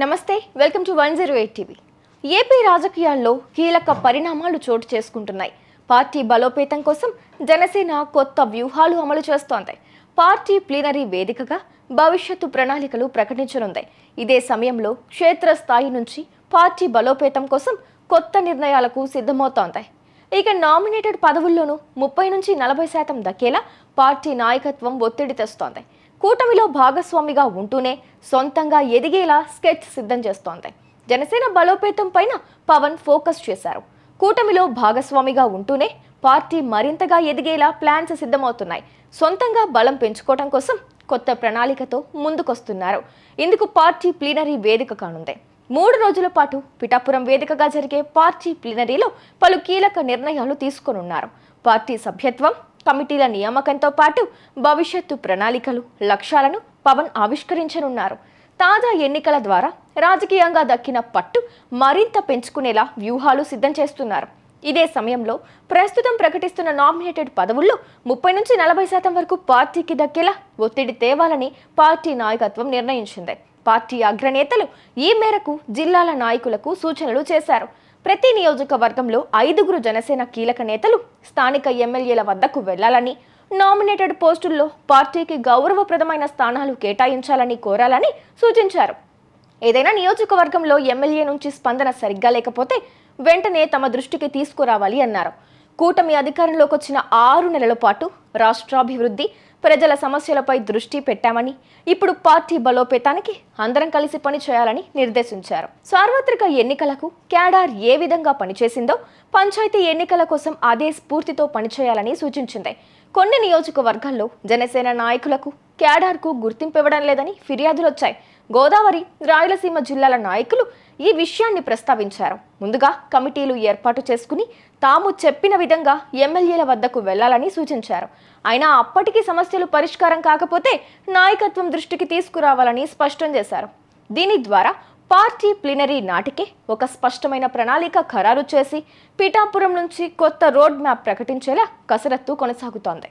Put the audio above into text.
నమస్తే, welcome to 108 TV. AP రాజకీయాల్లో కీలక పరిణామాలు చోటు చేసుకుంటున్నాయి. పార్టీ బలోపేతం కోసం జనసేన కొత్త వ్యూహాలు అమలు చేస్తోంది. పార్టీ ప్లీనరీ వేదికగా భవిష్యత్తు ప్రణాళికలు ప్రకటించనుంది. ఇదే సమయంలో క్షేత్రస్థాయి నుంచి పార్టీ బలోపేతం కోసం కొత్త నిర్ణయాలకు సిద్ధమవుతోంది. ఇక నామినేటెడ్ పదవుల్లోనూ 30 నుంచి 40% దక్కేలా పార్టీ నాయకత్వం ఒత్తిడి తెస్తోంది. కూటమిలో భాగస్వామిగా ఉంటూనే సొంతంగా ఎదిగేలా స్కెచ్ సిద్ధం చేస్తోంది. జనసేన బలోపేతం పైన పవన్ ఫోకస్ చేశారు. కూటమిలో భాగస్వామిగా ఉంటూనే పార్టీ మరింతగా ఎదిగేలా ప్లాన్స్ సిద్ధమవుతున్నాయి. సొంతంగా బలం పెంచుకోవడం కోసం కొత్త ప్రణాళికతో ముందుకొస్తున్నారు. ఇందుకు పార్టీ ప్లీనరీ వేదిక కానుంది. 3 రోజుల పాటు పిఠాపురం వేదికగా జరిగే పార్టీ ప్లీనరీలో పలు కీలక నిర్ణయాలు తీసుకోనున్నారు. పార్టీ సభ్యత్వం, కమిటీల నియామకంతో పాటు భవిష్యత్తు ప్రణాళికలు, లక్ష్యాలను పవన్ ఆవిష్కరించనున్నారు. తాజా ఎన్నికల ద్వారా రాజకీయంగా దక్కిన పట్టు మరింత పెంచుకునేలా వ్యూహాలు సిద్ధం చేస్తున్నారు. ఇదే సమయంలో ప్రస్తుతం ప్రకటిస్తున్న నామినేటెడ్ పదవుల్లో 30 నుంచి 40% వరకు పార్టీకి దక్కేలా ఒత్తిడి తేవాలని పార్టీ నాయకత్వం నిర్ణయించింది. పార్టీ అగ్రనేతలు ఈ మేరకు జిల్లాల నాయకులకు సూచనలు చేశారు. ప్రతి నియోజకవర్గంలో 5 జనసేన కీలక నేతలు స్థానిక ఎమ్మెల్యేల వద్దకు వెళ్లాలని, నామినేటెడ్ పోస్టుల్లో పార్టీకి గౌరవప్రదమైన స్థానాలు కేటాయించాలని కోరాలని సూచించారు. ఏదైనా నియోజకవర్గంలో ఎమ్మెల్యే నుంచి స్పందన సరిగ్గా లేకపోతే వెంటనే తమ దృష్టికి తీసుకురావాలి అన్నారు. కూటమి అధికారంలోకి వచ్చిన 6 నెలల పాటు రాష్ట్రాభివృద్ధి, ప్రజల సమస్యలపై దృష్టి పెట్టామని, ఇప్పుడు పార్టీ బలోపేతానికి అందరం కలిసి పనిచేయాలని నిర్దేశించారు. సార్వత్రిక ఎన్నికలకు క్యాడర్ ఏ విధంగా పనిచేసిందో పంచాయతీ ఎన్నికల కోసం అదే స్ఫూర్తితో పనిచేయాలని సూచించింది. కొన్ని నియోజకవర్గాల్లో జనసేన నాయకులకు క్యాడర్కు గుర్తింపు ఇవ్వడం లేదని ఫిర్యాదులు వచ్చాయి. గోదావరి, రాయలసీమ జిల్లాల నాయకులు ఈ విషయాన్ని ప్రస్తావించారు. ముందుగా కమిటీలు ఏర్పాటు చేసుకుని తాము చెప్పిన విధంగా ఎమ్మెల్యేల వద్దకు వెళ్లాలని సూచించారు. అయినా అప్పటికీ సమస్యలు పరిష్కారం కాకపోతే నాయకత్వం దృష్టికి తీసుకురావాలని స్పష్టం చేశారు. దీని ద్వారా పార్టీ ప్లీనరీ నాటికే ఒక స్పష్టమైన ప్రణాళిక ఖరారు చేసి పిఠాపురం నుంచి కొత్త రోడ్ మ్యాప్ ప్రకటించేలా కసరత్తు కొనసాగుతోంది.